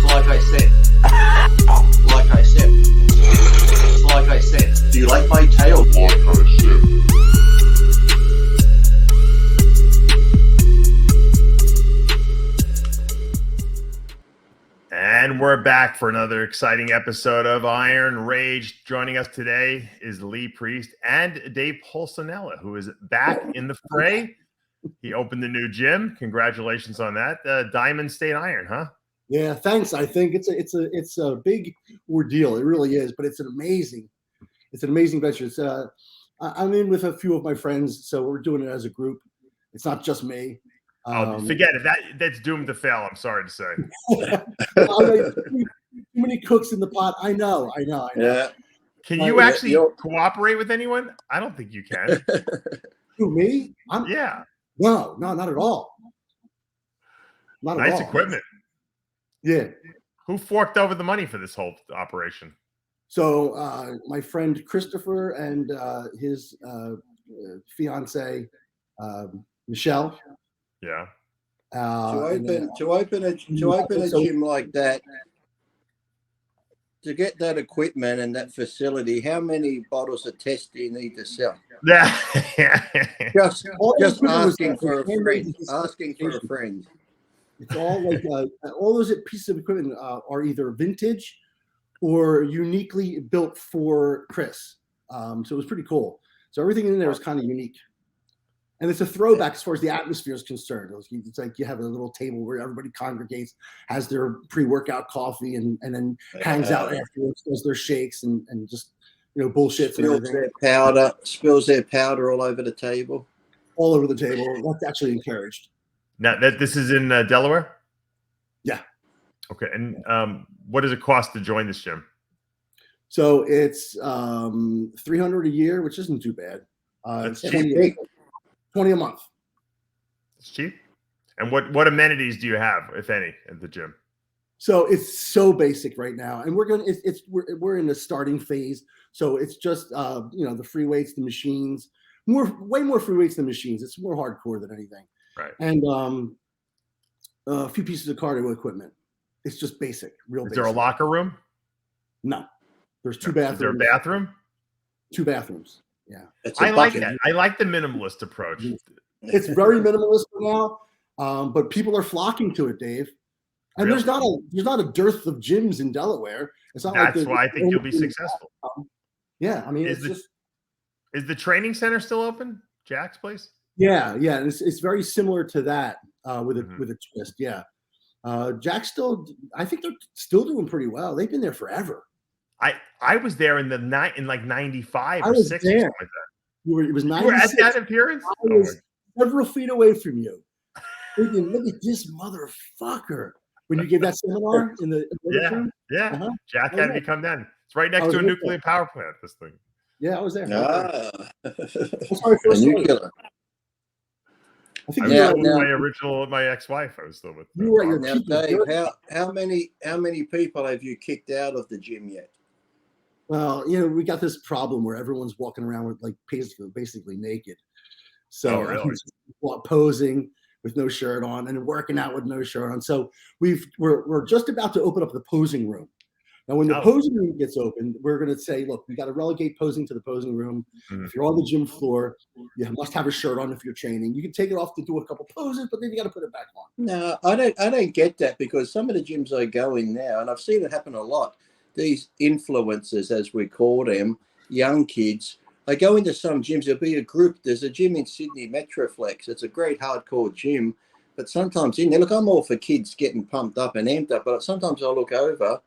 Like I said. Like I said. Like I said. Do you like my tail? Like I said. And we're back for another exciting episode of Iron Rage. Joining us today is Lee Priest and Dave Pulcinella, who is back in the fray. He opened the new gym. Congratulations on that. Diamond State Iron, huh? Yeah, thanks. I think it's a big ordeal. It really is, but it's an amazing venture. It's I'm in with a few of my friends, so we're doing it as a group. It's not just me. Forget it. That's doomed to fail. I'm sorry to say. Too many cooks in the pot. I know. Yeah. Can you actually cooperate with anyone? I don't think you can. Who, me? Yeah. No, not at all. Not at all. Nice equipment. Yeah. Who forked over the money for this whole operation? So my friend Christopher and his fiance Michelle. Yeah. To open a gym like that, to get that equipment and that facility, how many bottles of test do you need to sell? Yeah. just asking for a friend. Asking for a friend. It's all like all those pieces of equipment are either vintage or uniquely built for Chris. So it was pretty cool. So everything in there is kind of unique. And it's a throwback as far as the atmosphere is concerned. It's like you have a little table where everybody congregates, has their pre-workout coffee, and then hangs out afterwards, does their shakes and just bullshit. Spills their powder all over the table. All over the table. That's actually encouraged. Now this is in Delaware? Yeah. Okay. And what does it cost to join this gym? So it's $300 a year, which isn't too bad. That's cheap. 20 a month. It's cheap. And what amenities do you have, if any, at the gym? So it's so basic right now, and we're in the starting phase. So it's just the free weights, the machines, way more free weights than machines. It's more hardcore than anything. Right. And a few pieces of cardio equipment. It's just basic, real basic. Is there a locker room? No. There's two bathrooms. Is there a bathroom? 2 bathrooms. Yeah. I like that. I like the minimalist approach. It's very minimalist now, but people are flocking to it, Dave. And really? there's not a dearth of gyms in Delaware. It's not That's why I think you'll be successful. Yeah, I mean, is the training center still open? Jack's place? Yeah. It's very similar to that with a twist. Yeah. Jack's I think they're still doing pretty well. They've been there forever. I was there in like 95 or 6 or something like that. It was 96. You were at that appearance? I was several feet away from you. Thinking, look at this motherfucker. When you gave that seminar in the room? Yeah. Uh-huh. Jack had me come down. It's right next to a nuclear power plant, this thing. Yeah, I was there. Nuclear. I think my ex-wife I was still with. You were at your Dave, how many people have you kicked out of the gym yet? Well, we got this problem where everyone's walking around with like basically naked. So really? Posing with no shirt on and working out with no shirt on. So we're just about to open up the posing room. Now, when the posing room gets open, we're going to say, look, we got to relegate posing to the posing room. Mm-hmm. If you're on the gym floor, you must have a shirt on if you're training. You can take it off to do a couple poses, but then you got to put it back on. No, I don't get that, because some of the gyms I go in now, and I've seen it happen a lot, these influencers, as we call them, young kids, I go into some gyms, there'll be a group. There's a gym in Sydney, Metroflex. It's a great hardcore gym, but sometimes in there, look, I'm all for kids getting pumped up and amped up, but sometimes I look over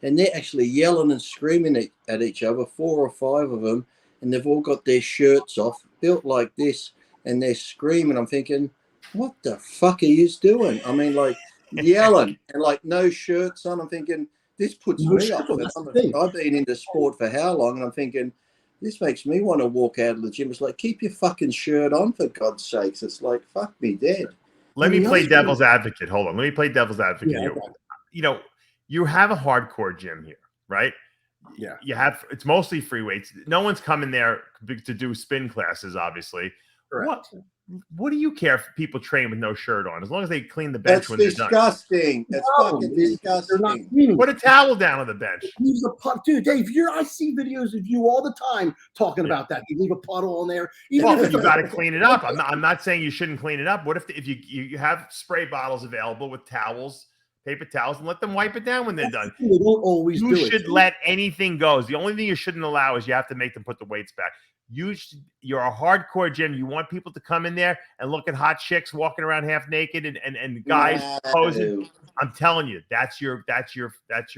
and they're actually yelling and screaming at each other, 4 or 5 of them, and they've all got their shirts off, built like this, and they're screaming. I'm thinking, what the fuck are you doing? I mean, like, yelling and like no shirts on. I'm thinking, this puts me off. I've been into sport for how long? And I'm thinking, this makes me want to walk out of the gym. It's like, keep your fucking shirt on, for God's sakes. It's like, fuck me dead. Let me play devil's advocate. Hold on. Let me play devil's advocate. Yeah, you have a hardcore gym here, right? Yeah. It's mostly free weights. No one's coming there to do spin classes, obviously. Correct. what do you care if people train with no shirt on? As long as they clean the bench That's when they're done. disgusting. That's fucking disgusting. Put a towel down on the bench. Leaves a dude, Dave. I see videos of you all the time talking about that. You leave a puddle on there. Even if You got to clean it up. I'm not saying you shouldn't clean it up. What if you have spray bottles available with towels, paper towels, and let them wipe it down when they're done? They don't always You do should let anything go. The only thing you shouldn't allow is you have to make them put the weights back. You're a hardcore gym. You want people to come in there and look at hot chicks walking around half naked and guys posing. I'm telling you, that's your catch. That's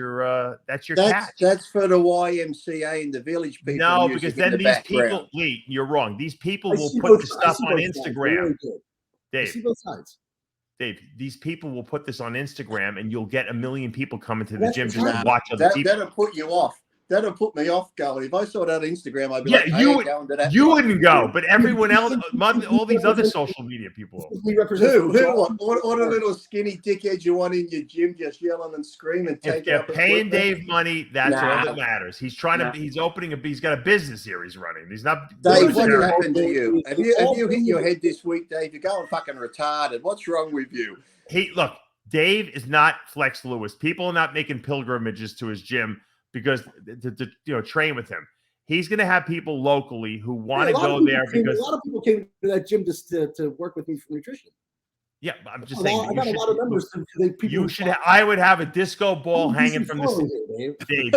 for the YMCA and the village people. No, because then these people, Lee, you're wrong. These people will put the stuff on Instagram. Dave, I see both sides. Dave, these people will put this on Instagram, and you'll get 1 million people coming to the gym just to watch other people. That'll put you off. That'll put me off going. If I saw that on Instagram, I'd be like, you wouldn't go, but everyone else, all these other social media people. What a little skinny dickhead you want in your gym just yelling and screaming. If they're paying Dave money, that's all that matters. He's he's got a business here he's running. He's not. Dave, what happened to you? Have you hit your head this week, Dave? You're going fucking retarded. What's wrong with you? Look, Dave is not Flex Lewis. People are not making pilgrimages to his gym because to train with him. He's going to have people locally who want to go there because a lot of people came to that gym just to work with me for nutrition. Yeah, I'm just saying. I got a lot of members. I would have a disco ball hanging from the ceiling. Dave,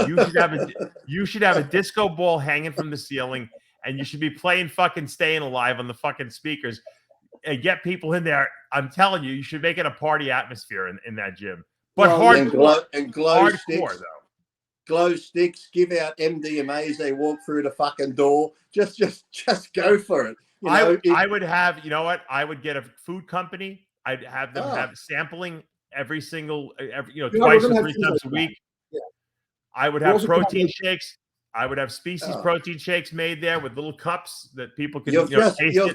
you should have a disco ball hanging from the ceiling, and you should be playing fucking "Staying Alive" on the fucking speakers, and get people in there. I'm telling you, you should make it a party atmosphere in that gym. But glow hardcore sticks. Though. Glow sticks, give out MDMAs. They walk through the fucking door. Just go for it. I would have. You know what? I would get a food company. I'd have them have sampling twice or 3 times a week. Yeah. I would have protein shakes. I would have species protein shakes made there with little cups that people can You've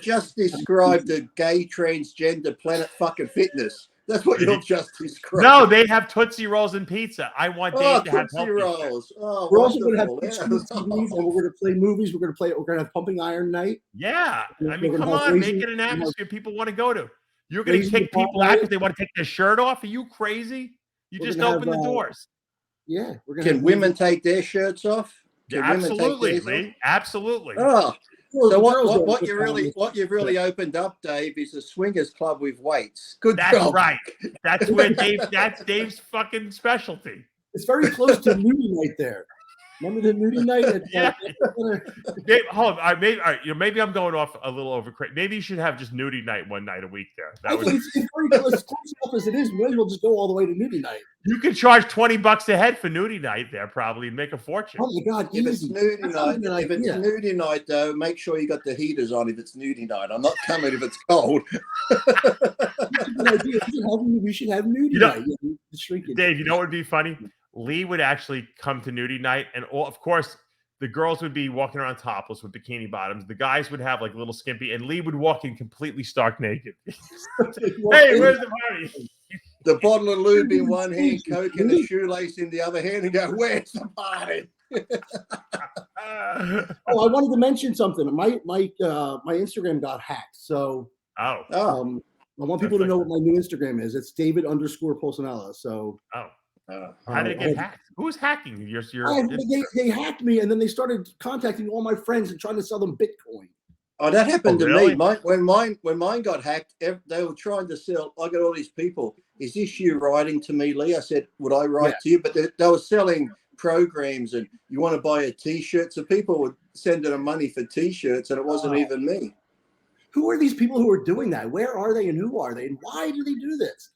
just described the gay transgender Planet fucking Fitness. That's what you've just described. No, they have Tootsie Rolls and pizza. I want Dave to have Tootsie Rolls. We're also going to have TVs, and we're going to play movies. We're going to have Pumping Iron Night. Yeah, I mean, come on, make it an atmosphere people want to go to. You're going to kick people out because they want to take their shirt off? Are you crazy? You just open the doors. Yeah, can women take their shirts off? Absolutely, Lee. Absolutely. Oh, so what you've really opened up, Dave, is a swingers club with weights. That's job. Right. That's where that's Dave's fucking specialty. It's very close to nudie night there. Remember the nudie night? Dave, hold on. Maybe I'm going off a little over crazy. Maybe you should have just nudie night one night a week there. It's very close enough as it is. We might as well just go all the way to nudie night. You could charge $20 a head for nudie night there, probably, and make a fortune. Oh my God! If it's nudie night, though, make sure you got the heaters on. If it's nudie night, I'm not coming if it's cold. That's a good idea. We should have nudie night. Dave, you know what would be funny? Lee would actually come to nudie night, and of course, the girls would be walking around topless with bikini bottoms. The guys would have like little skimpy, and Lee would walk in completely stark naked. Hey, where's the party? The bottle of lube in one hand, Coke and a shoelace in the other hand, and go, "Where's the party?" I wanted to mention something. My Instagram got hacked, so I want people to know what my new Instagram is. It's David_Pulcinella. So how did it get hacked? Who's hacking? They hacked me, and then they started contacting all my friends and trying to sell them Bitcoin. Oh, that happened to me. When mine got hacked, they were trying to sell. I got all these people. Is this you writing to me, Lee? I said, would I write to you? But they were selling programs, and you want to buy a T-shirt. So people were sending them money for T-shirts, and it wasn't even me. Who are these people who are doing that? Where are they, and who are they, and why do they do this?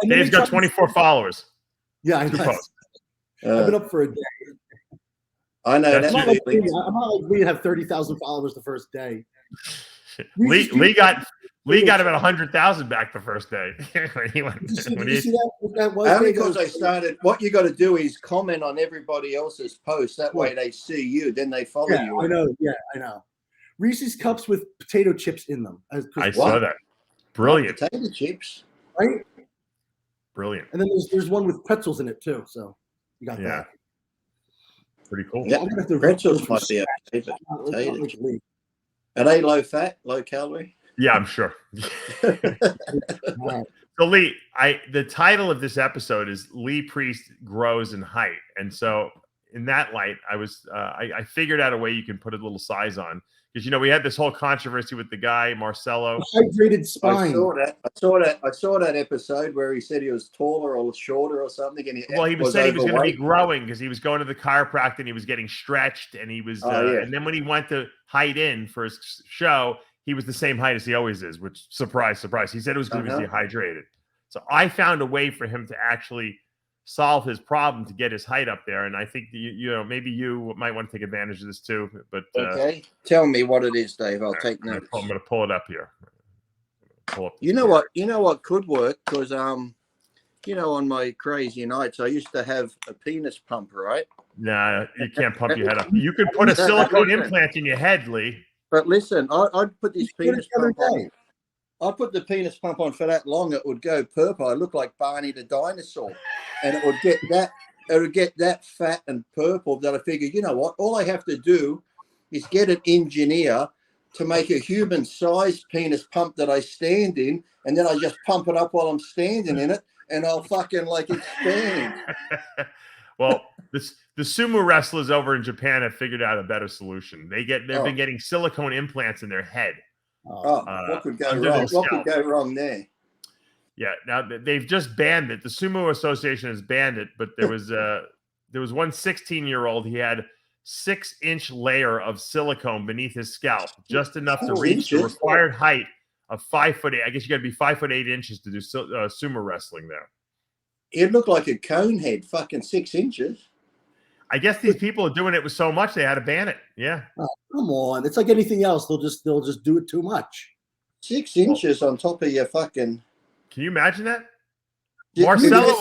Dave's got 24 followers. Yeah, I know. I've been up for a day. I know. I'm not like we have 30,000 followers the first day. Lee got about 100,000 back the first day. Did you see that was? Only because I started. What you got to do is comment on everybody else's posts. That way they see you, then they follow you. I know. Yeah, I know. Reese's cups with potato chips in them. I saw that. Brilliant. Potato chips, right? Brilliant. And then there's one with pretzels in it too. So you got that. Pretty cool. Yeah, pretzels might be a potato chip. Are they low fat, low calorie? Yeah, I'm sure. Right. So Lee, the title of this episode is Lee Priest Grows in Height. And so in that light, I figured out a way you can put a little size on. Because we had this whole controversy with the guy, Marcelo. Hydrated spine. I saw that episode where he said he was taller or shorter or something. And he said he was going to be growing because he was going to the chiropractor and he was getting stretched. And he was, and then when he went to height in for his show, he was the same height as he always is, which surprise. He said it was because he was dehydrated. So I found a way for him to actually solve his problem to get his height up there. And I think maybe you might want to take advantage of this too. But okay, tell me what it is, Dave. I'll take notes. I'm going to pull it up here. You know what could work? Because on my crazy nights, I used to have a penis pump, right? Nah, you can't pump your head up. You could put a silicone implant in your head, Lee. But listen, I'd put this penis pump on. I'd put the penis pump on for that long, it would go purple. I look like Barney the dinosaur. And it would get that fat and purple that I figured, you know what? All I have to do is get an engineer to make a human-sized penis pump that I stand in, and then I just pump it up while I'm standing in it, and I'll fucking expand. Well, the sumo wrestlers over in Japan have figured out a better solution. They've been getting silicone implants in their head. What could go wrong? What could go wrong there? Yeah, now they've just banned it. The Sumo Association has banned it, but there was one 16-year-old. He had 6-inch layer of silicone beneath his scalp, just enough to reach the required height of 5'8". I guess you got to be 5'8" inches to do sumo wrestling there. It looked like a cone head, fucking 6 inches. I guess these people are doing it with so much they had to ban it. Yeah. Oh, come on, it's like anything else. They'll just do it too much. 6 inches on top of your fucking. Can you imagine that? Marcelo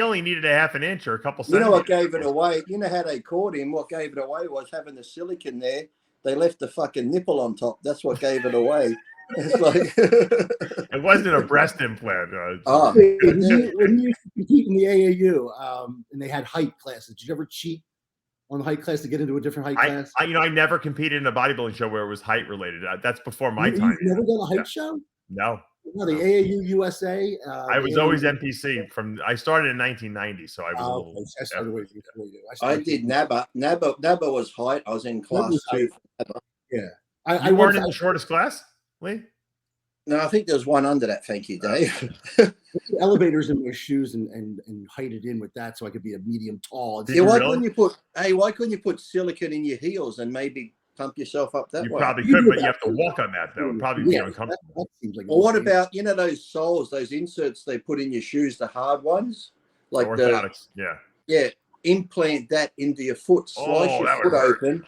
only needed a half an inch or a couple centimeters. You know what gave it away? You know how they caught him? What gave it away was having the silicone there. They left the fucking nipple on top. That's what gave it away. It's like it wasn't a breast implant. When you compete in the AAU and they had height classes, did you ever cheat on the height class to get into a different height class? I never competed in a bodybuilding show where it was height related. That's before my time. You've never done a height show? No. No, the AAU USA. I was always NPC I started in 1990, so I was I started way before you. I did NABA. NABA was height. I was in class 2. Yeah. I weren't in the shortest class, Lee? No, I think there's one under that. Thank you, Dave. Elevators in my shoes and height it in with that so I could be a medium tall. Yeah, why couldn't you put silicone in your heels and maybe pump yourself up that way? You probably could, but you have to walk on that, though. It would probably be uncomfortable. That seems like or what about, those soles, those inserts they put in your shoes, the hard ones? Like orthotics, yeah. Implant that into your foot, slice your foot open.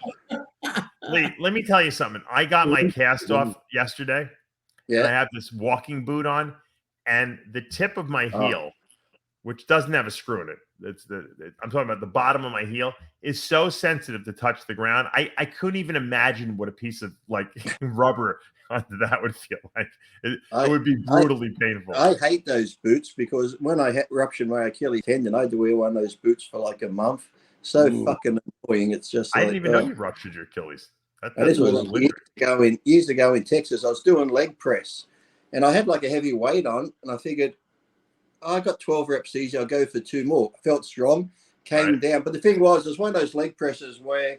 Lee, let me tell you something. I got my cast off yesterday. Yeah. And I have this walking boot on, and the tip of my heel, which doesn't have a screw in it, I'm talking about the bottom of my heel, is so sensitive to touch the ground. I couldn't even imagine what a piece of rubber onto that would feel like. It would be brutally painful. I hate those boots because when I ruptured my Achilles tendon, I had to wear one of those boots for a month. So fucking annoying. It's just I didn't even know you ruptured your Achilles. This was years ago in Texas. I was doing leg press, and I had a heavy weight on, and I figured I got 12 reps easy. I'll go for 2 more. I felt strong, came down. But the thing was, it was one of those leg presses where,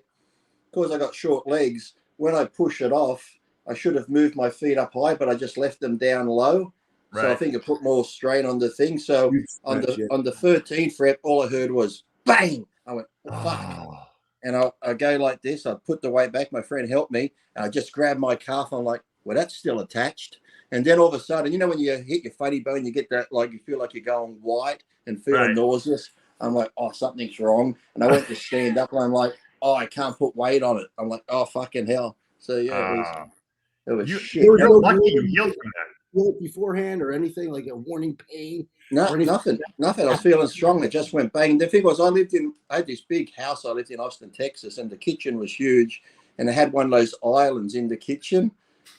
because I got short legs, when I push it off, I should have moved my feet up high, but I just left them down low. Right. So I think it put more strain on the thing. So on the 13th rep, all I heard was bang. I went, fuck. And I go like this. I put the weight back. My friend helped me. And I just grabbed my calf. I'm like, well, that's still attached. And then all of a sudden, when you hit your funny bone, you get that, you feel like you're going white and feel nauseous. I'm like, oh, something's wrong. And I went to stand up and I'm like, oh, I can't put weight on it. I'm like, oh, fucking hell. So, yeah, it was shit. You're lucky you healed from that. Beforehand or anything, like a warning pain? No, nothing. I was feeling strong. It just went bang. The thing was, I had this big house. I lived in Austin, Texas, and the kitchen was huge. And I had one of those islands in the kitchen.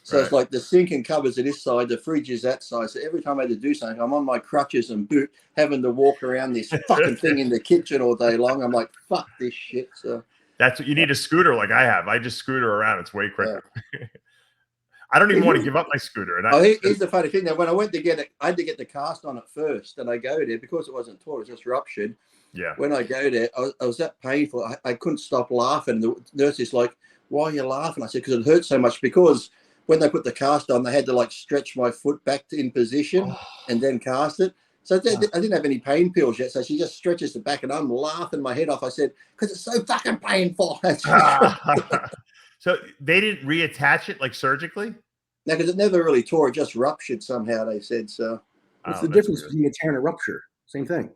So it's like the sink and cupboards are this side, the fridge is that side. So every time I had to do something, I'm on my crutches and boot, having to walk around this fucking thing in the kitchen all day long. I'm like, fuck this shit. So That's what you need, a scooter like I have. I just scooter around. It's way quicker. I don't even want to give up my scooter. And here's the funny thing. That when I went to get it, I had to get the cast on it first, and I go there because it wasn't torn; it was just ruptured. Yeah. When I go there, I was that painful. I couldn't stop laughing. The nurse is like, "Why are you laughing?" I said, "Because it hurt so much." Because when they put the cast on, they had to like stretch my foot back in position and then cast it. So I didn't have any pain pills yet. So she just stretches it back, and I'm laughing my head off. I said, "Because it's so fucking painful." So they didn't reattach it like surgically? No, because it never really tore. It just ruptured somehow, they said. So what's the difference between a tear and a rupture? Same thing.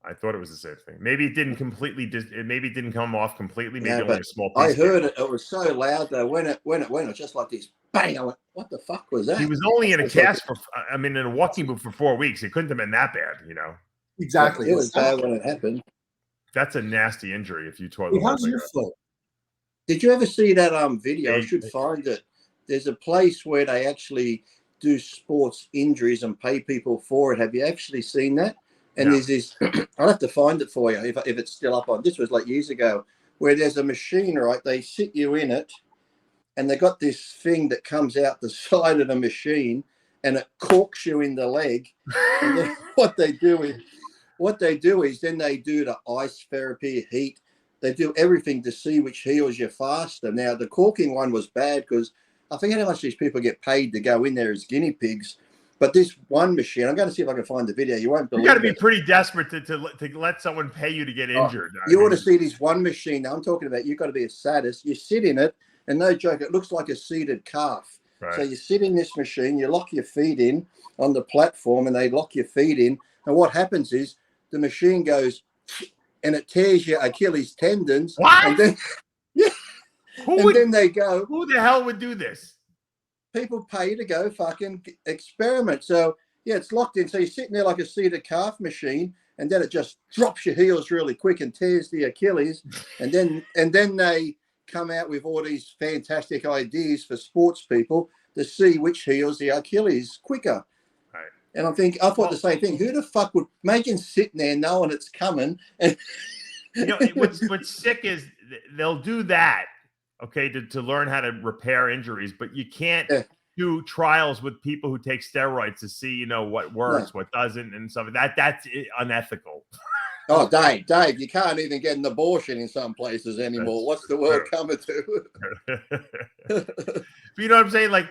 I thought it was the same thing. Maybe it didn't completely. Maybe it didn't come off completely. Maybe only but a small piece. I heard it. It was so loud though. When it went, it was just like this bang. I went, "What the fuck was that?" He was only in a cast for. I mean, in a walking boot for 4 weeks. It couldn't have been that bad, you know. Exactly. It was bad when it happened. That's a nasty injury if you tore the whole How's thing your out. foot? Did you ever see that video? I should find it. There's a place where they actually do sports injuries and pay people for it. Have you actually seen that? And there's this, I'll have to find it for you if it's still up on. This was like years ago, where there's a machine, right? They sit you in it, and they got this thing that comes out the side of the machine, and it corks you in the leg. And then what they do is then they do the ice therapy, heat. They do everything to see which heals you faster. Now, the corking one was bad because I forget how much these people get paid to go in there as guinea pigs. But this one machine, I'm going to see if I can find the video. You won't believe it. You got to be pretty desperate to let someone pay you to get injured. You ought to see this one machine. Now, I'm talking about you've got to be a sadist. You sit in it, and no joke, it looks like a seated calf. Right. So you sit in this machine, you lock your feet in on the platform, and they lock your feet in. And what happens is the machine goes, and it tears your Achilles tendons. What? And then, then they go, who the hell would do this? People pay to go fucking experiment. So, yeah, it's locked in. So you're sitting there like a seated calf machine, and then it just drops your heels really quick and tears the Achilles. And then they come out with all these fantastic ideas for sports people to see which heals the Achilles quicker. Right. And I thought the same thing. Who the fuck would make him sit there knowing it's coming? And you know, what's sick is they'll do that, okay, to learn how to repair injuries, but you can't do trials with people who take steroids to see, you know, what works, what doesn't, and stuff. That's unethical. Oh, Dave, you can't even get an abortion in some places anymore. What's the world coming to? You know what I'm saying? Like,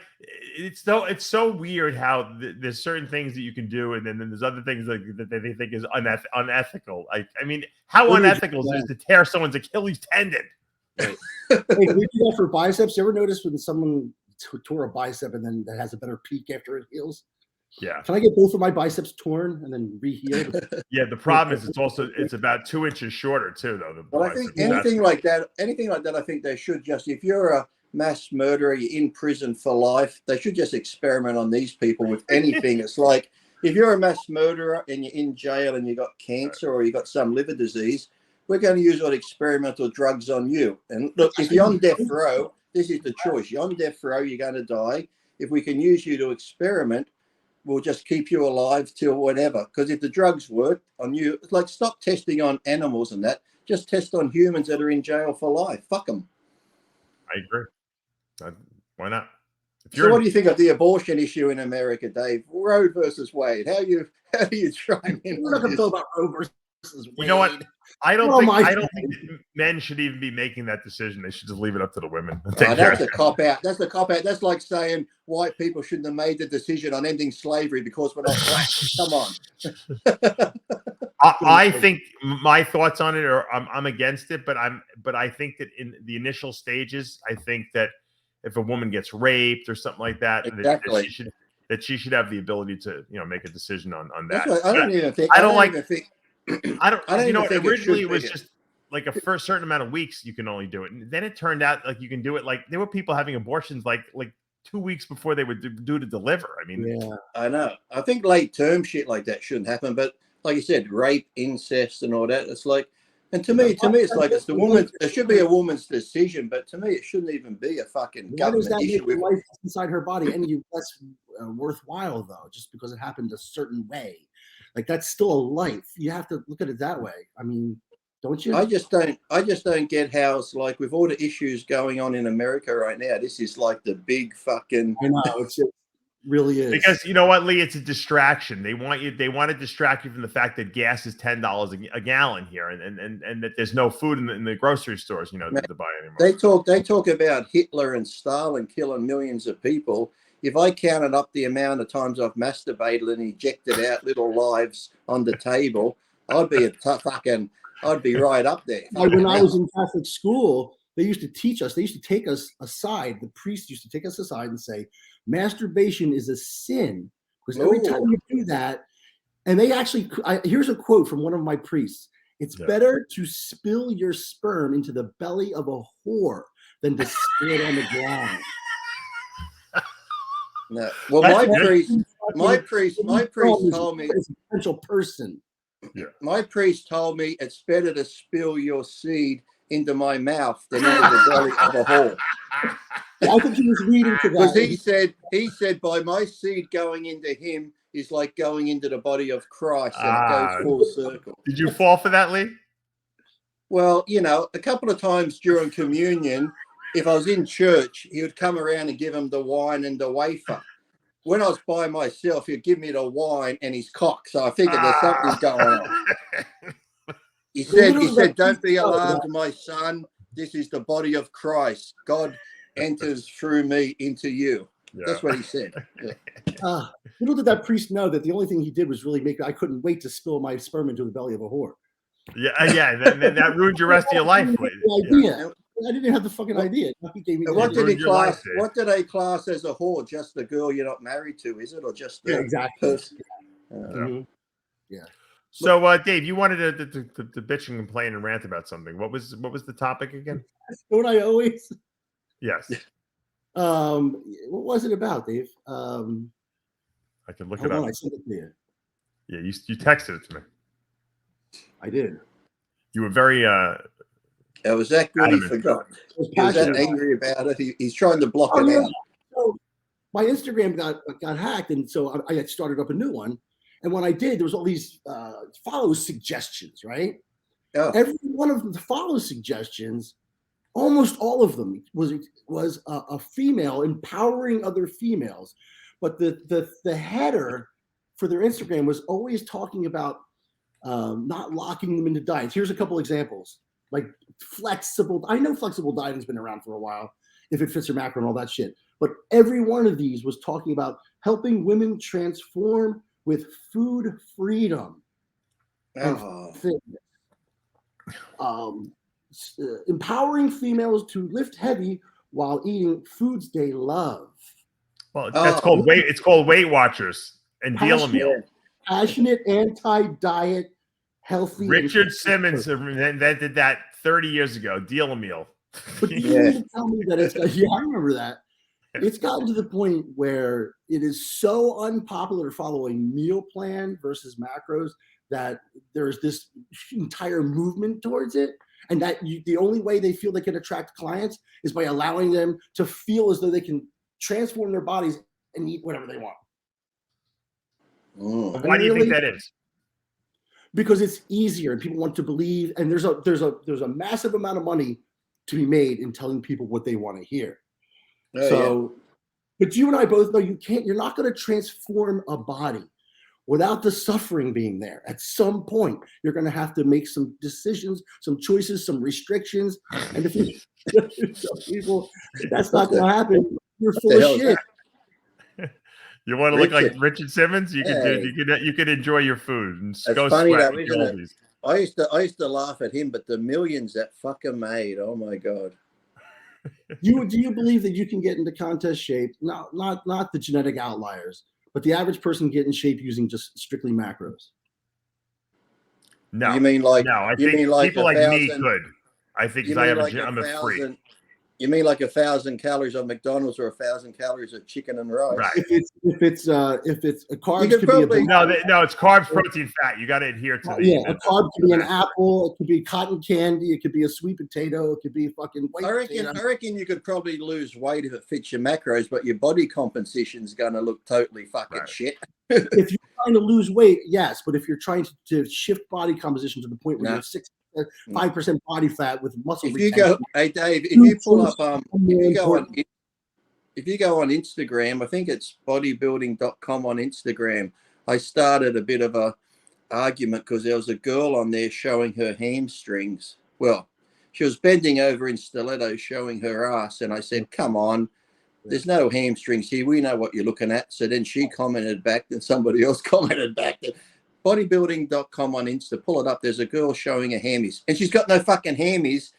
it's so weird how there's certain things that you can do, and then there's other things that they think is unethical. Like, I mean, how unethical is it to tear someone's Achilles tendon? Hey, we do that for biceps. You ever notice when someone tore a bicep and then that has a better peak after it heals? Yeah. Can I get both of my biceps torn and then rehealed? Yeah. The problem is it's about 2 inches shorter too, though. Well, I think anything like that, I think they should just, if you're a mass murderer, you're in prison for life, they should just experiment on these people with anything. It's like, if you're a mass murderer and you're in jail and you got cancer or you got some liver disease, we're going to use all experimental drugs on you. And look, if you're on death row, this is the choice. You're on death row, you're going to die. If we can use you to experiment, we'll just keep you alive till whatever. Because if the drugs work on you, it's like, stop testing on animals and that. Just test on humans that are in jail for life. Fuck them. I agree. Why not? So what do you think of the abortion issue in America, Dave? Roe versus Wade. How do you try and We're not going to talk about Roe versus Wade. You know what? I don't think men should even be making that decision. They should just leave it up to the women. That's a cop out. That's the cop out. That's like saying white people shouldn't have made the decision on ending slavery because we're not black. Come on. I think my thoughts on it are I'm against it, but I think that in the initial stages, I think that if a woman gets raped or something like that, exactly. that she should have the ability to, you know, make a decision on that. Right. I don't even think. Originally it was just like a first certain amount of weeks you can only do it, and then it turned out like you can do it. Like there were people having abortions like 2 weeks before they would due to deliver. I mean, yeah, I know. I think late term shit like that shouldn't happen, but like you said, rape, incest, and all that. It's like, and to me, it's like it's the woman. There should be a woman's decision, but to me, it shouldn't even be a fucking government issue. Make life inside her body any less worthwhile though, just because it happened a certain way? Like that's still a life. You have to look at it that way. I mean, don't you? I just don't get how it's like with all the issues going on in America right now. This is like the big fucking. I know it really is, because you know what, Lee, it's a distraction. They want to distract you from the fact that gas is $10 a gallon here, and that there's no food in the grocery stores, to buy anymore. They talk about Hitler and Stalin killing millions of people. If I counted up the amount of times I've masturbated and ejected out little lives on the table, I'd be I'd be right up there. When I was in Catholic school, they used to teach us. They used to take us aside. The priest used to take us aside and say, masturbation is a sin, because every time you do that, and they actually, here's a quote from one of my priests: "It's better to spill your sperm into the belly of a whore than to spill it on the ground." No. Well, my priest told me it's a potential person. Yeah. My priest told me it's better to spill your seed into my mouth than into the belly of a whore. I think he was reading to that. Because he said by my seed going into him is like going into the body of Christ, and it goes full circle. Did you fall for that, Lee? Well, a couple of times during communion, if I was in church, he would come around and give him the wine and the wafer. When I was by myself, he'd give me the wine and his cock. So I figured there's something going on. He said, "Don't be alarmed, my son. This is the body of Christ. God enters through me into you." Yeah. That's what he said. Yeah. Little did that priest know that the only thing he did was really I couldn't wait to spill my sperm into the belly of a whore. Yeah. That ruined your rest of your life. I didn't have the fucking idea. He gave me what did they class as a whore? Just the girl you're not married to, is it, or just the person? Yeah. So, Dave, you wanted to bitch and complain and rant about something. What was the topic again? Don't I always? Yes. What was it about, Dave? I can look it up. I sent it to you. Yeah, you texted it to me. I did. You were very It was that good he forgot. He was that angry about it. He's trying to block it out. So my Instagram got hacked, and so I had started up a new one. And when I did, there was all these follow suggestions, right? Yeah. Every one of the follow suggestions, almost all of them was a female empowering other females. But the header for their Instagram was always talking about not locking them into diets. Here's a couple examples. Like flexible. I know flexible dieting's been around for a while, if it fits your macro and all that shit. But every one of these was talking about helping women transform with food freedom and fitness. Empowering females to lift heavy while eating foods they love. Well, that's called weight. It's called Weight Watchers and Deal a Meal. Passionate anti-diet. Healthy. Richard Simmons invented that 30 years ago. Deal a Meal. But you didn't tell me that it's I remember that. It's gotten to the point where it is so unpopular to follow a meal plan versus macros that there's this entire movement towards it, and that the only way they feel they can attract clients is by allowing them to feel as though they can transform their bodies and eat whatever they want. Why do you think that is? Because it's easier and people want to believe, and there's a massive amount of money to be made in telling people what they want to hear. But you and I both know you're not going to transform a body without the suffering being there. At some point, you're going to have to make some decisions, some choices, some restrictions. And if you tell people that's not going to happen, you're full of shit. You want to look like Richard Simmons? You could enjoy your food and go funny sweat. though, isn't it? I used to laugh at him, but the millions that fucker made, oh my god. Do you believe that you can get into contest shape? Not the genetic outliers, but the average person get in shape using just strictly macros? No. You mean like I think people like me could. I think I'm a freak. You mean like 1,000 calories of McDonald's or 1,000 calories of chicken and rice? Right. If it's a carb, it's carbs, protein, fat. You got to adhere to the. A carb could be an apple. It could be cotton candy. It could be a sweet potato. It could be fucking white potato. I reckon you could probably lose weight if it fits your macros, but your body composition is going to look totally fucking shit. If you're trying to lose weight, yes, but if you're trying to shift body composition to the point where you're 6 5% body fat with muscle If you retention. go, hey Dave, if you pull up, if you go on Instagram, I think it's bodybuilding.com on Instagram. I started a bit of a argument because there was a girl on there showing her hamstrings. Well, she was bending over in stilettos showing her ass, and I said, "Come on, there's no hamstrings here. We know what you're looking at." So then she commented back, then somebody else commented back that bodybuilding.com on Insta, pull it up. There's a girl showing her hammies, and she's got no fucking hammies,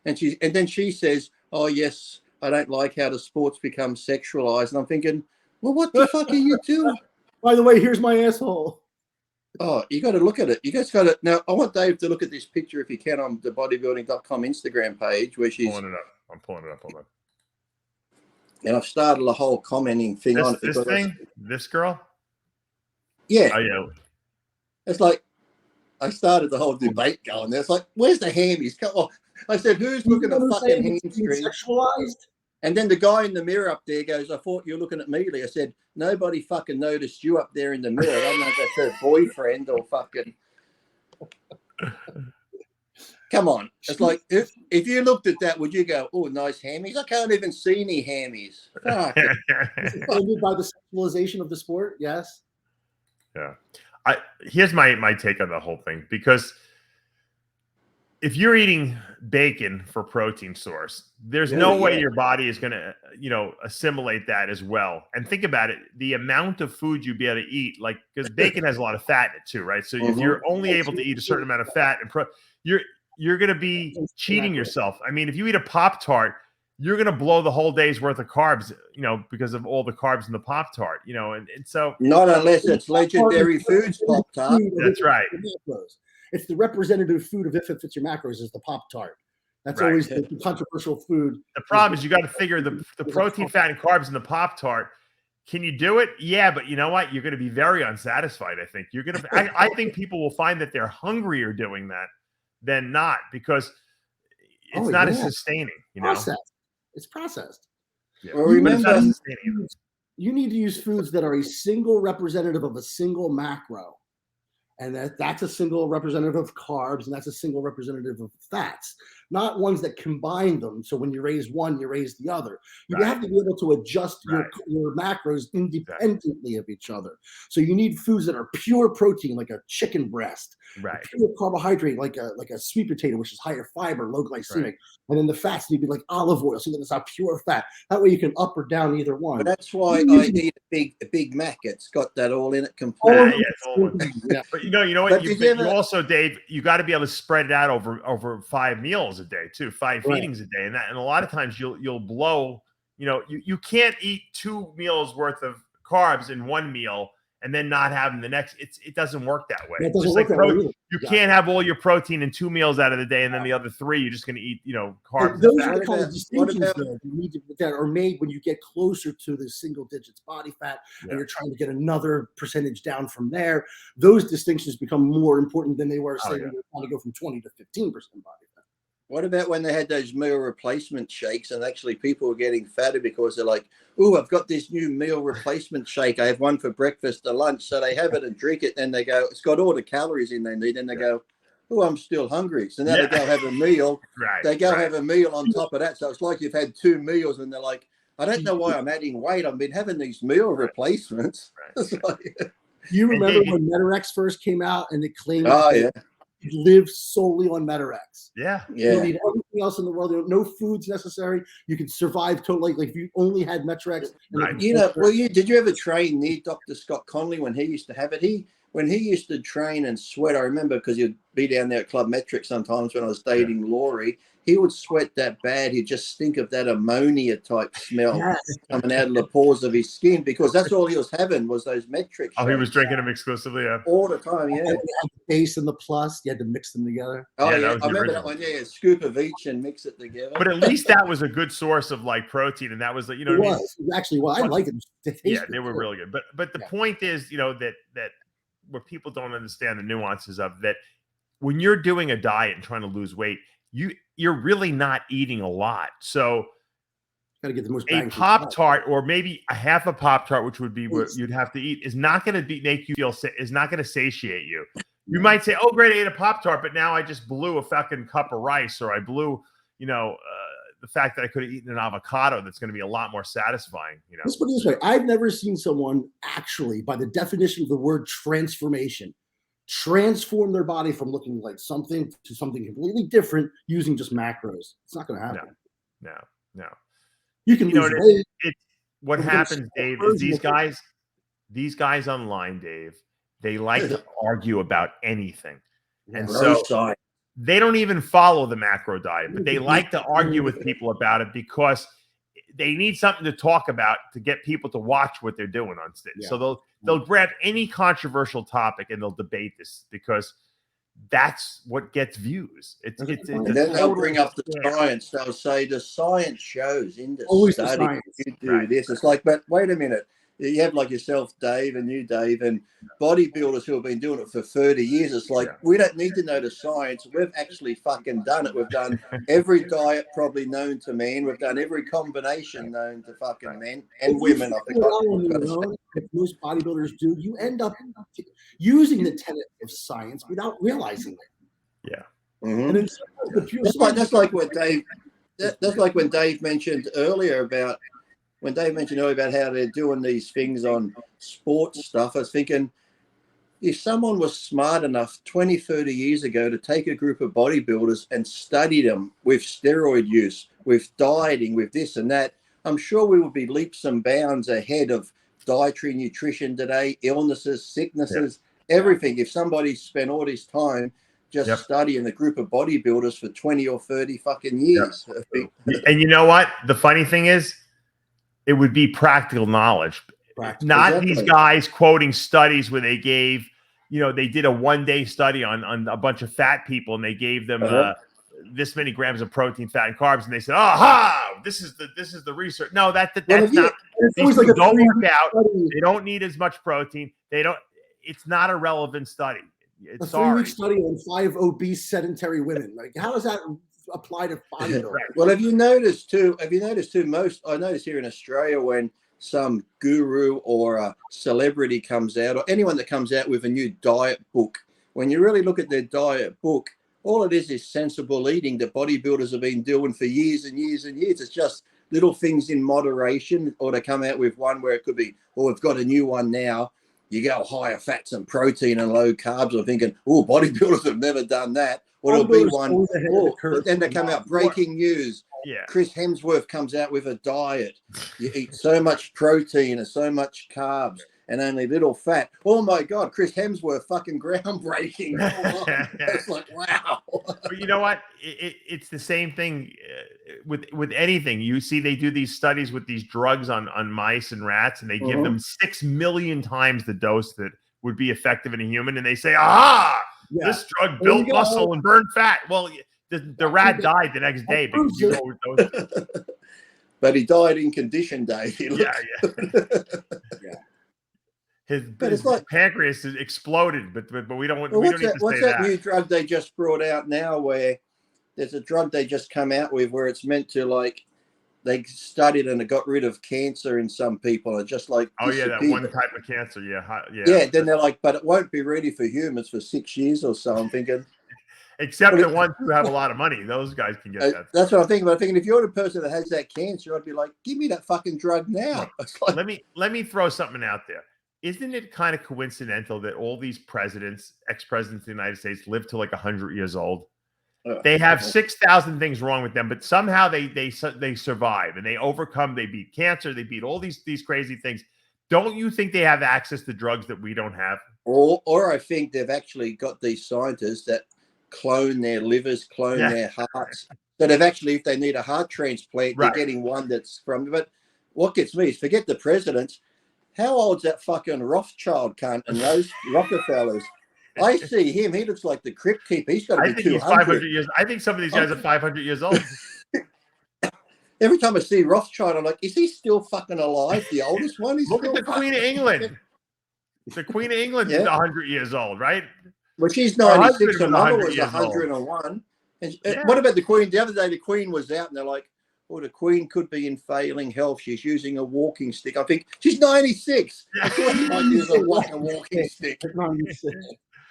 and then she says, "Oh yes, I don't like how the sports become sexualized." And I'm thinking, well, what the fuck are you doing? By the way, here's my asshole. Oh, you got to look at it. You guys got to. Now, I want Dave to look at this picture if you can on the bodybuilding.com Instagram page where she's. Pulling it up. I'm pulling it up. Hold on. And I've started a whole commenting thing on it. This thing? This girl? Yeah. Oh, yeah. It's like, I started the whole debate going there. It's like, where's the hammies? Come on. I said, who's looking at fucking hamstrings? Sexualized? And then the guy in the mirror up there goes, I thought you were looking at me. I said, nobody fucking noticed you up there in the mirror. I don't know if that's her boyfriend or fucking. Come on. It's like, if you looked at that, would you go, oh, nice hammies? I can't even see any hammies. Fuck. Funded by the sexualization of the sport? Yes. Yeah. Here's my take on the whole thing, because if you're eating bacon for protein source, there's no way your body is going to, assimilate that as well. And think about it, the amount of food you'd be able to eat, like, because bacon has a lot of fat in it too, right? So if you're only able to eat a certain amount of fat and you're going to be cheating yourself. I mean, if you eat a Pop-Tart, you're going to blow the whole day's worth of carbs, because of all the carbs in the Pop-Tart, and so. Not unless it's Legendary Foods Pop-Tart. That's right. It's the representative food of if it fits your macros is the Pop-Tart. That's always the controversial food. The problem is you got to figure the protein, fat, and carbs in the Pop-Tart. Can you do it? Yeah, but you know what? You're going to be very unsatisfied. I think you're going to. I think people will find that they're hungrier doing that than not, because it's not as sustaining. It's processed. Yeah. Well, remember, you need to use foods that are a single representative of a single macro. And that's a single representative of carbs, and that's a single representative of fats, not ones that combine them. So when you raise one, you raise the other. You have to be able to adjust your macros independently of each other. So you need foods that are pure protein, like a chicken breast, pure carbohydrate, like a sweet potato, which is higher fiber, low glycemic. And then the fats need to be like olive oil, so that it's not pure fat. That way you can up or down either one. But that's why I eat a Big Mac. It's got that all in it completely. But you know what? You also, Dave, you got to be able to spread it out over 5 meals a day too, 5 feedings a day, and a lot of times you'll blow. You can't eat 2 meals worth of carbs in one meal and then not have them the next. It doesn't work that way. You can't have all your protein in 2 meals out of the day, and then the other 3 you're just going to eat, carbs. Those are the kind of distinctions that are made when you get closer to the single digits body fat, and you're trying to get another percentage down from there. Those distinctions become more important than they were, say, when you're trying to go from 20 to 15% body fat. What about when they had those meal replacement shakes and actually people were getting fatter because they're like, oh, I've got this new meal replacement shake. I have one for breakfast or lunch. So they have it and drink it. And they go, it's got all the calories in they need. And they go, oh, I'm still hungry. So now they go have a meal. They go have a meal on top of that. So it's like you've had 2 meals and they're like, I don't know why I'm adding weight. I've been having these meal replacements. You remember when Metarex first came out and they claimed you live solely on Metarex. You don't need everything else in the world. There are no foods necessary. You can survive totally. Like if you only had Metarex. Did you ever train near Dr. Scott Conley when he used to have it? When he used to train and sweat, I remember because he'd be down there at Club Metric sometimes when I was dating Laurie. He would sweat that bad. He'd just stink of that ammonia type smell coming out of the pores of his skin, because that's all he was having was those metrics. Oh, he was drinking them exclusively, all the time, The base and the plus, you had to mix them together. Oh, I remember that one. Yeah, a scoop of each and mix it together. But at least that was a good source of like protein, and that was like, It was actually, I like it. They were really good. But the point is, that where people don't understand the nuances of that, when you're doing a diet and trying to lose weight, you're really not eating a lot. So got to get the most a Pop-Tart or maybe a half a Pop-Tart, which would be what you'd have to eat, is not going to make you feel sick, is not going to satiate you. You might say, "Oh, great, I ate a Pop-Tart, but now I just blew a fucking cup of rice, or I blew, the fact that I could have eaten an avocado that's going to be a lot more satisfying." Let's put it this way: I've never seen someone actually, by the definition of the word transformation, transform their body from looking like something to something completely different using just macros. It's not going to happen. No. You can lose weight. What happens, Dave, is these guys online, Dave, they like to argue about anything. And so they don't even follow the macro diet, but they like to argue with people about it because they need something to talk about to get people to watch what they're doing on stage. Yeah. So they'll grab any controversial topic and they'll debate this because that's what gets views. And then they'll bring up the science. They'll say the science shows in the study you do this. It's like, but wait a minute. You have like yourself, Dave, and you, Dave, and bodybuilders who have been doing it for 30 years. It's like, we don't need to know the science. We've actually fucking done it. We've done every diet probably known to men. We've done every combination known to fucking men and women. If most bodybuilders do, you end up using the tenet of science without realizing it. Yeah. Mm-hmm. And that's like what Dave. That's like when Dave mentioned earlier about. When Dave mentioned earlier about how they're doing these things on sports stuff, I was thinking, if someone was smart enough 20, 30 years ago to take a group of bodybuilders and study them with steroid use, with dieting, with this and that, I'm sure we would be leaps and bounds ahead of dietary nutrition today, illnesses, sicknesses, everything. If somebody spent all this time just studying a group of bodybuilders for 20 or 30 fucking years. And you know what? The funny thing is, it would be practical knowledge, not these guys quoting studies where they gave, they did a one-day study on a bunch of fat people and they gave them this many grams of protein, fat, and carbs, and they said, "Aha, this is the research." No, that's not. These people don't work out. They don't need as much protein. It's not a relevant study. A 3-week study on 5 obese sedentary women. Like, how does that apply to bodybuilding? Well, have you noticed too? I notice here in Australia when some guru or a celebrity comes out, or anyone that comes out with a new diet book, when you really look at their diet book, all it is sensible eating that bodybuilders have been doing for years and years and years. It's just little things in moderation, or they come out with one where it could be, we've got a new one now. You go higher fats and protein and low carbs. I'm thinking, bodybuilders have never done that. Or it'll be one. But then they come out, breaking news. Yeah. Chris Hemsworth comes out with a diet. You eat so much protein and so much carbs and only little fat. Oh my God, Chris Hemsworth, fucking groundbreaking. It's like, wow. But you know what? It's the same thing with anything. You see, they do these studies with these drugs on mice and rats, and they give them 6 million times the dose that would be effective in a human, and they say, "Aha! This drug built muscle and burned fat." Well, the rat died the next day because you overdosed it. But he died in condition, Dave. His pancreas is exploded, but we don't. Well, we don't need to say that. What's that new drug they just brought out now? Where there's a drug they just come out with where it's meant to they studied and it got rid of cancer in some people and just like that one type of cancer, Then they're like, but it won't be ready for humans for 6 years or so. I'm thinking, except the ones who have a lot of money, those guys can get that. That's what I'm thinking. But I'm thinking if you're the person that has that cancer, I'd be like, give me that fucking drug now. Like, let me throw something out there. Isn't it kind of coincidental that all these ex-presidents of the United States live to like 100 years old? They have 6,000 things wrong with them, but somehow they survive and they overcome. They beat cancer. They beat all these crazy things. Don't you think they have access to drugs that we don't have? Or I think they've actually got these scientists that clone their livers, clone their hearts. So they've actually, if they need a heart transplant, they're getting one that's from. But what gets me is, forget the presidents. How old's that fucking Rothschild cunt and those Rockefellers? I see him. He looks like the crypt keeper. He's got to be 200. He's 500 years. I think some of these guys are 500 years old. Every time I see Rothschild, I'm like, is he still fucking alive? The oldest one? Look at the Queen of England. The Queen of England is 100 years old, right? Well, she's 96. Her mother was 101. And what about the Queen? The other day, the Queen was out, and they're like, the Queen could be in failing health. She's using a walking stick. I think she's 96. I thought she might use a walking stick.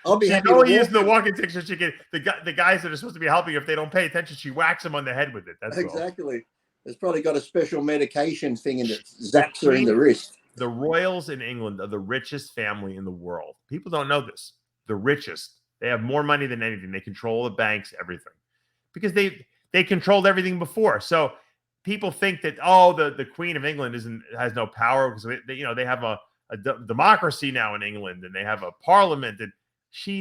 I'll be She's happy only to using the walking stick so she can, the guys that are supposed to be helping, if they don't pay attention, she whacks them on the head with it. That's all. Exactly. It's probably got a special medication thing in it, zaps her in the wrist. The royals in England are the richest family in the world. People don't know this. The richest. They have more money than anything. They control the banks, everything, because they controlled everything before. So people think that, oh, the Queen of England has no power because they have a democracy now in England, and they have a parliament, and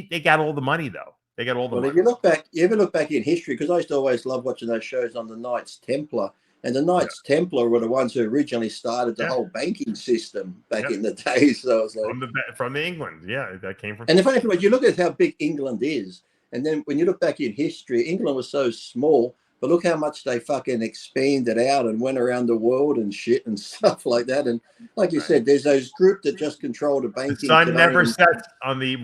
they got all the money though. They got all the money. If you ever look back in history, because I used to always love watching those shows on the Knights Templar, and the Knights Templar were the ones who originally started the whole banking system back in the day. So it's like from the England, that came from. And the funny thing is, you look at how big England is, and then when you look back in history, England was so small, but look how much they fucking expanded out and went around the world and shit and stuff like that. And like you said, there's those group that just control the banking. The sun never sets on the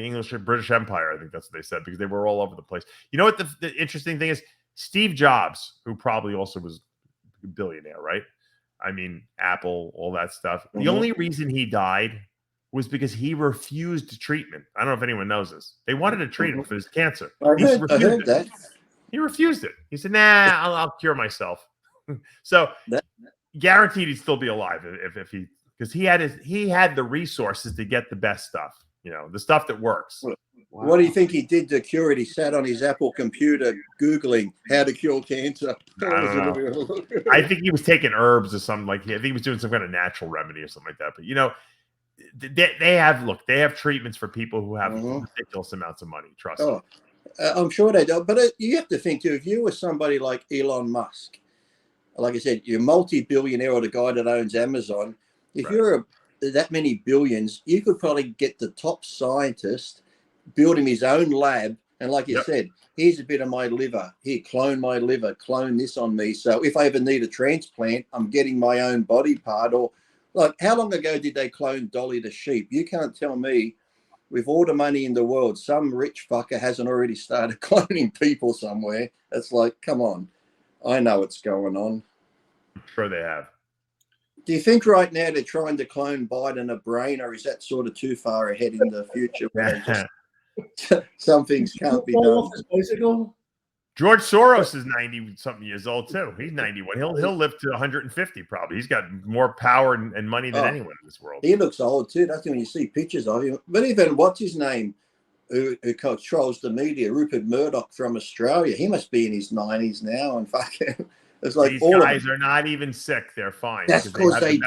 English or British Empire. I think that's what they said, because they were all over the place. You know what the interesting thing is? Steve Jobs, who probably also was a billionaire, right? I mean, Apple, all that stuff. The only reason he died was because he refused treatment. I don't know if anyone knows this. They wanted to treat him for his cancer. I heard that. He refused it. He said, "Nah, I'll cure myself." So guaranteed he'd still be alive if he, because he had the resources to get the best stuff. The stuff that works. Wow. What do you think he did to cure it? He sat on his Apple computer Googling how to cure cancer. I don't know. I think he was taking herbs or something I think he was doing some kind of natural remedy or something like that. But they have treatments for people who have ridiculous amounts of money. Trust me. I'm sure they do. But you have to think too, if you were somebody like Elon Musk, like I said, you're a multi-billionaire or the guy that owns Amazon. If you're that many billions, you could probably get the top scientist, build him his own lab, and like you said, here's a bit of my liver. Here, clone my liver, clone this on me. So if I ever need a transplant, I'm getting my own body part. Or like, how long ago did they clone Dolly the sheep? You can't tell me, with all the money in the world, some rich fucker hasn't already started cloning people somewhere. It's like, come on. I know what's going on. I'm sure they have. Do you think right now they're trying to clone Biden a brain, or is that sort of too far ahead in the future? Some things can't be done. George Soros is 90-something years old too. He's 91. He'll live to 150 probably. He's got more power and money than anyone in this world. He looks old too. That's when you see pictures of him. But even what's his name, who controls the media, Rupert Murdoch from Australia. He must be in his 90s now, and fucking. It's like these all guys are not even sick. They're fine. That's because they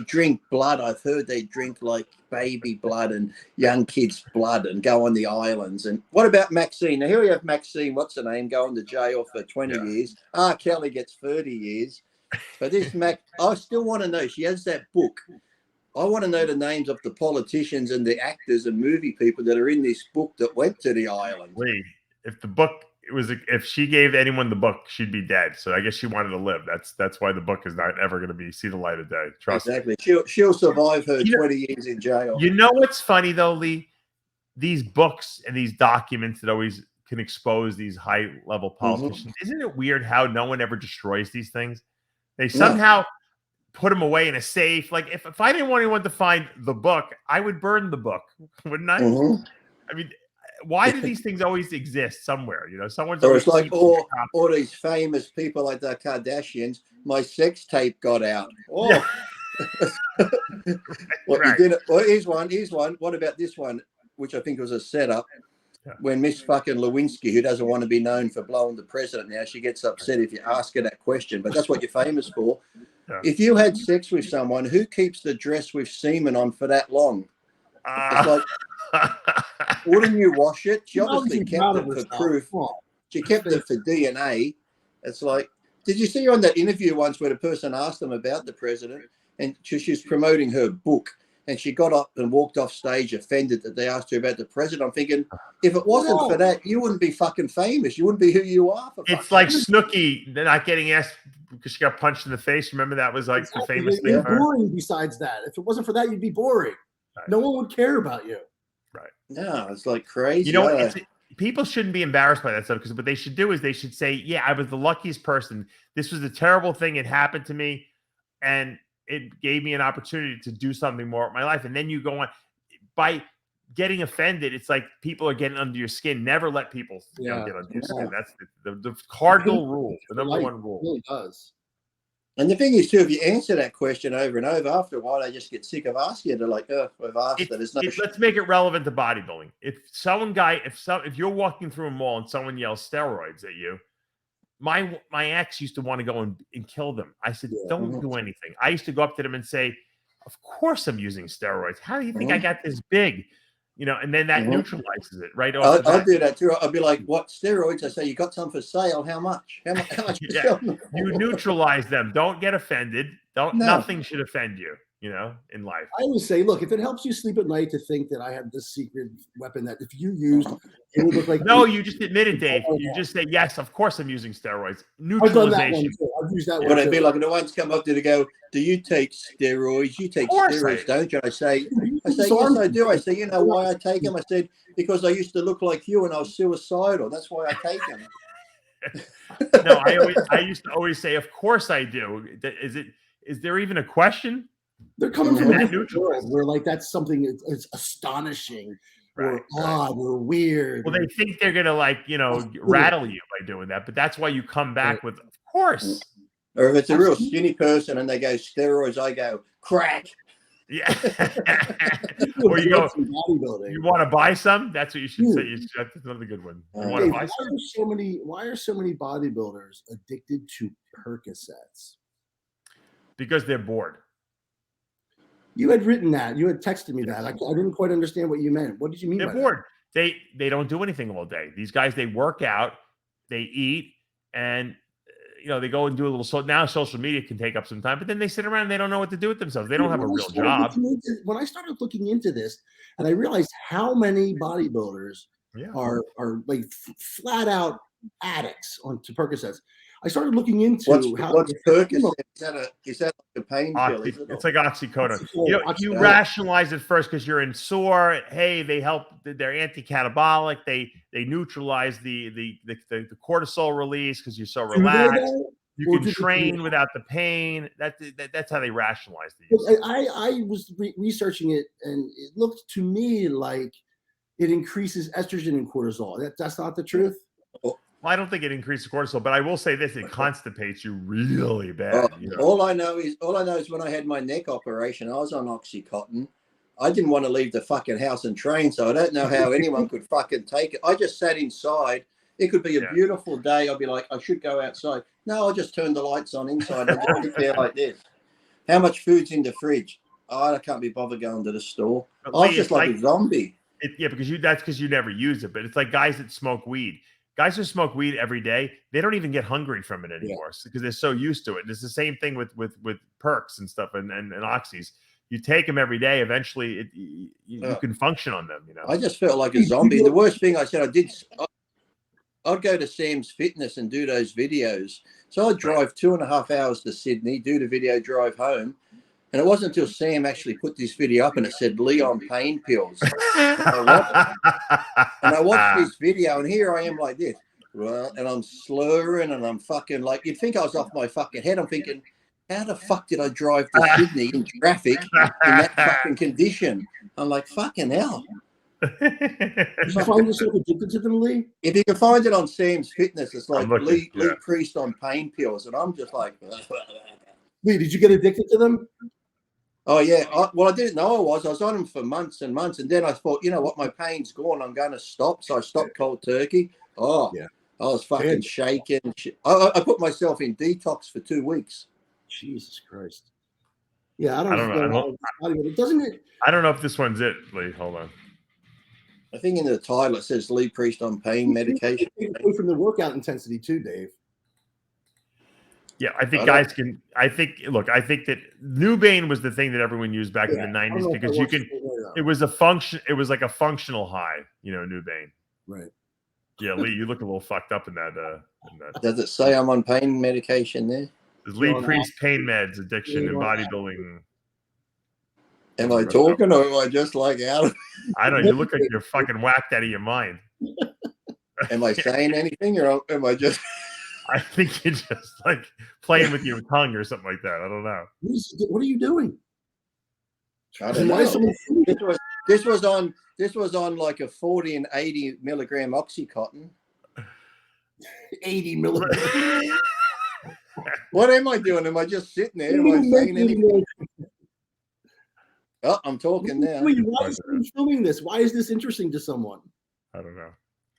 drink blood. I've heard they drink like baby blood and young kids' blood and go on the islands. And what about Maxine? Now here we have Maxine, what's her name, going to jail for 20 years. Kelly gets 30 years. But this I still want to know. She has that book. I want to know the names of the politicians and the actors and movie people that are in this book that went to the island. Wait, if she gave anyone the book, she'd be dead. So I guess she wanted to live. That's why the book is not ever going to see the light of day. Trust me. She'll survive her 20 years in jail. You know what's funny though, Lee? These books and these documents that always can expose these high level politicians. Isn't it weird how no one ever destroys these things? They somehow put them away in a safe. Like if I didn't want anyone to find the book, I would burn the book, wouldn't I? I mean, why do these things always exist somewhere? Someone's or always it's like all these famous people like the Kardashians. My sex tape got out. Oh, you did it. Well, here's one. What about this one, which I think was a setup? When Miss fucking Lewinsky, who doesn't want to be known for blowing the president now, she gets upset if you ask her that question. But that's what you're famous for. If you had sex with someone, who keeps the dress with semen on for that long? It's like, wouldn't you wash it? She obviously kept it for proof. She kept it for DNA. It's like, did you see her on that interview once where the person asked them about the president, and she's promoting her book, and she got up and walked off stage offended that they asked her about the president? I'm thinking, if it wasn't for that, you wouldn't be fucking famous. You wouldn't be who you are. It's like Snooki not getting asked because she got punched in the face. Remember that was like the famous thing. You're boring. Besides that, if it wasn't for that, you'd be boring. Right. No one would care about you. Right. No, it's like crazy. People shouldn't be embarrassed by that stuff, because what they should do is they should say, yeah, I was the luckiest person. This was a terrible thing. It happened to me, and it gave me an opportunity to do something more with my life. And then you go on by getting offended. It's like people are getting under your skin. Never let people get under your skin. That's the cardinal rule, the number one rule. It really does. And the thing is, too, if you answer that question over and over, after a while, they just get sick of asking it. They're like, oh, we've asked it. Let's make it relevant to bodybuilding. If you're walking through a mall and someone yells steroids at you, my ex used to want to go and kill them. I said, don't do anything. I used to go up to them and say, of course I'm using steroids. How do you think I got this big? And then that neutralizes it, right? I'll do that too. I'll be like, what, steroids? I say, you got some for sale. How much? How much? You neutralize them. Don't get offended. Nothing should offend you, in life. I always say, look, if it helps you sleep at night to think that I have this secret weapon that if you used, it would look like. No, you just admit it, Dave. You just say, yes, of course I'm using steroids. Neutralization. I've done that one too. I've used that one. But I'd be like, the ones come up to to go, do you take steroids? You take steroids, don't you? I say, yes, I do. I say, you know why I take them? I said, because I used to look like you and I was suicidal. That's why I take them. No, I used to always say, of course I do. Is there even a question? They're coming from a different world where like that's something it's astonishing or odd or weird. Well, they think they're gonna rattle you by doing that, but that's why you come back with, of course. Or if it's a real skinny person and they go steroids, I go crack. Yeah. Or you go, you want to buy some? That's what you should say. That's another good one. You want to buy some? Why are so many bodybuilders addicted to Percocets? Because they're bored. You had written that. You had texted me that. I didn't quite understand what you meant. What did you mean? They're bored. That? They don't do anything all day. These guys, they work out, they eat, and they go and do a little. Now social media can take up some time, but then they sit around and they don't know what to do with themselves. They don't have a real job. When I started looking into this, and I realized how many bodybuilders are like flat out addicts onto Percocets. I started looking into what's Percocet. Is that like a pain pill? It's like oxycodone. You rationalize it first because you're in sore. Hey, they help. They're anti-catabolic. They neutralize the cortisol release because you're so relaxed. You can train without the pain. That's how they rationalize these. I was researching it, and it looked to me like it increases estrogen and cortisol. That's not the truth. Well, I don't think it increases cortisol, but I will say this: it constipates you really bad. All I know is when I had my neck operation, I was on Oxycontin. I didn't want to leave the fucking house and train, so I don't know how anyone could fucking take it. I just sat inside. It could be a beautiful day. I'd be like, I should go outside. No, I'll just turn the lights on inside and just sit there like this. How much food's in the fridge? Oh, I can't be bothered going to the store. I was just like a zombie. That's because you never use it. But it's like guys that smoke weed. Guys who smoke weed every day, they don't even get hungry from it anymore because they're so used to it. And it's the same thing with perks and stuff and oxys. You take them every day, eventually you can function on them. I just felt like a zombie. The worst thing I said, I'd go to Sam's Fitness and do those videos. So I'd drive 2.5 hours to Sydney, do the video, drive home. And it wasn't until Sam actually put this video up and it said Leon pain pills. And I watched this video and here I am like this. Well, and I'm slurring and I'm fucking like, you'd think I was off my fucking head. I'm thinking, how the fuck did I drive to Sydney in traffic in that fucking condition? I'm like, fucking hell. Did you find yourself addicted to them, Lee? If you can find it on Sam's Fitness, it's like Lee Priest on pain pills. And I'm just like, Lee, did you get addicted to them? Oh, yeah. I didn't know I was on them for months and months. And then I thought, you know what? My pain's gone. I'm going to stop. So I stopped cold turkey. Oh, yeah. I was fucking shaking. I put myself in detox for 2 weeks. Jesus Christ. Yeah, I don't know. Doesn't it? I don't know if this one's it, Lee. Hold on. I think in the title it says Lee Priest on pain medication. Away from the workout intensity too, Dave. Yeah, I think guys can. I think that Nubane was the thing that everyone used back in the 90s because you can. It was a function. It was like a functional high, Nubane. Right. Yeah, Lee, you look a little fucked up in that. Does it say I'm on pain medication there? Lee Priest pain meds, addiction, and bodybuilding. Am I talking or am I just like out of? I don't know. You look like you're fucking whacked out of your mind. Am I saying anything or am I just? I think you're just like playing with your tongue or something like that. I don't know. What are you doing? I don't know. This was on like a 40 and 80 milligram Oxycontin. 80 milligrams. What am I doing? Am I just sitting there? Am I saying anything? Oh, I'm talking now. Why is someone filming this? Why is this interesting to someone? I don't know.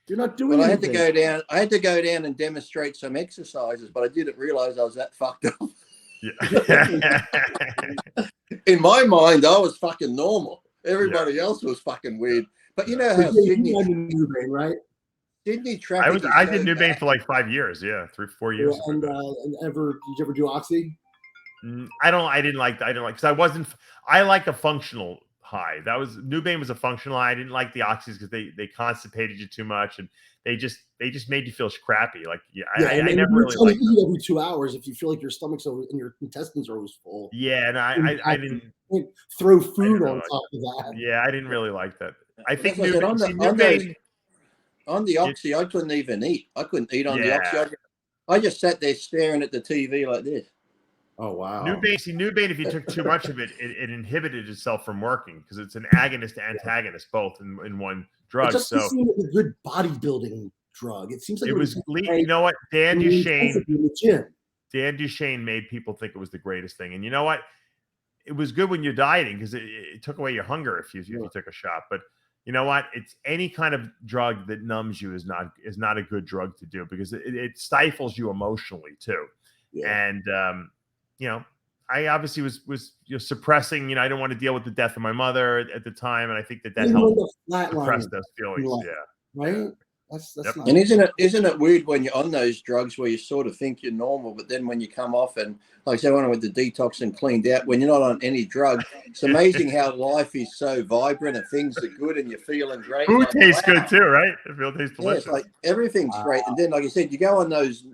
You're not doing Well, anything. I had to go down and demonstrate some exercises, but I didn't realize I was that fucked up. Yeah. In my mind, I was fucking normal. Everybody else was fucking weird. But you know how Sydney, right? Sydney traffic. I did Nubain for like 5 years. Yeah, 3-4 years. Yeah, and did you ever do Oxy? I didn't like because I like a functional high. That was Nubain was a functional high. I didn't like the oxys because they constipated you too much and they just made you feel crappy. Like I never really liked eat every 2 hours if you feel like your stomach's and your intestines are always full. Yeah, and I didn't throw food on top of that. Yeah, I didn't really like that. I think Nubain, on the Oxy, I couldn't even eat. I couldn't eat on the Oxy. I just sat there staring at the TV like this. Oh wow! Nubain, if you took too much of it, it inhibited itself from working because it's an agonist antagonist both in one drug. It just seemed like a good bodybuilding drug. It seems like it was. You know what, Dan Duchesne made people think it was the greatest thing, and you know what, it was good when you're dieting because it took away your hunger if you took a shot. But you know what, it's any kind of drug that numbs you is not a good drug to do because it stifles you emotionally too, and I obviously was suppressing. I didn't want to deal with the death of my mother at the time, and I think that helped suppress those feelings. Yeah, right. That's not. And isn't it weird when you're on those drugs where you sort of think you're normal, but then when you come off and like I said, when I went to detox and cleaned out, when you're not on any drug, it's amazing how life is so vibrant and things are good and you're feeling great. Food tastes good too, right? It tastes delicious. It's like everything's great, and then like you said, you go on those.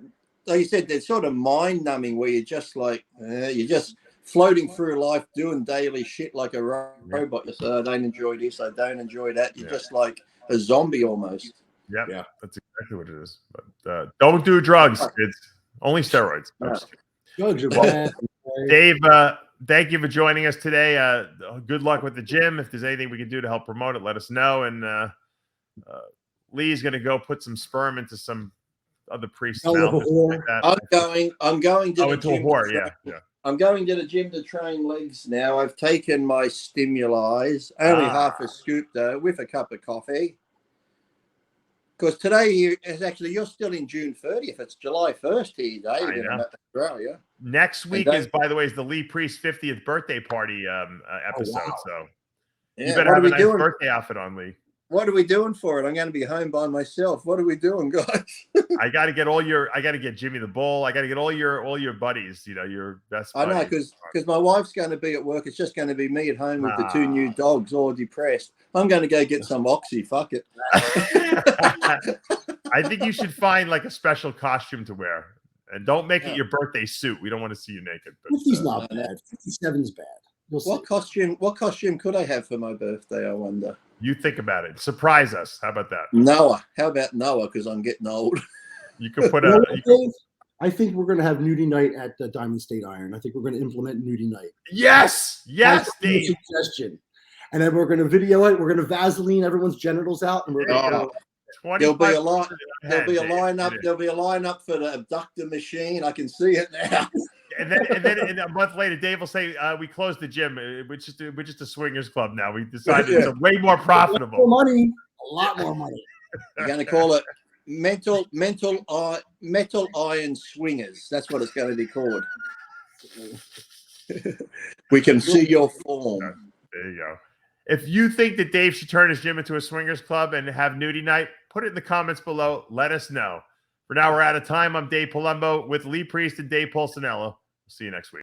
Like you said, they're sort of mind-numbing where you're just like, you're just floating through life doing daily shit like a robot. You say, I don't enjoy this, I don't enjoy that. You're just like a zombie almost. Yeah, that's exactly what it is. But don't do drugs, kids. Only steroids. Drugs are bad. Dave, thank you for joining us today. Good luck with the gym. If there's anything we can do to help promote it, let us know. And Lee's going to go put some sperm into some other priest's mouth. Like I'm going to the into gym. a whore, yeah. I'm going to the gym to train legs now. I've taken my stimuli, only half a scoop though, with a cup of coffee. Because today you're still in June 30th. It's July 1st here, Dave, in Australia. Next week is, by the way, the Lee Priest 50th birthday party episode. Oh, wow. So you better have a nice birthday outfit on, Lee. What are we doing for it? I'm going to be home by myself. What are we doing, guys? I got to get Jimmy the Bull. I got to get all your buddies, your best buddies. I know, because my wife's going to be at work. It's just going to be me at home with the two new dogs, all depressed. I'm going to go get some Oxy. Fuck it. I think you should find like a special costume to wear. And don't make it your birthday suit. We don't want to see you naked. But 50's not bad. 57's bad. What costume could I have for my birthday, I wonder? You think about it. Surprise us. How about that? Noah. How about Noah? Because I'm getting old. You could put I think we're going to have nudie night at Diamond State Iron. I think we're going to implement nudie night. Yes, Dave. Suggestion. And then we're going to video it. We're going to Vaseline everyone's genitals out, and we're going to There'll be a lineup. There'll be a lineup for the abductor machine. I can see it now. And then a month later, Dave will say, "We closed the gym. We're just a swingers club now. We decided it's way more profitable. A lot more money. You're going to call it metal iron swingers. That's what it's going to be called. We can see your form. There you go. If you think that Dave should turn his gym into a swingers club and have nudie night, put it in the comments below. Let us know. For now, we're out of time. I'm Dave Palumbo with Lee Priest and Dave Pulcinella. See you next week.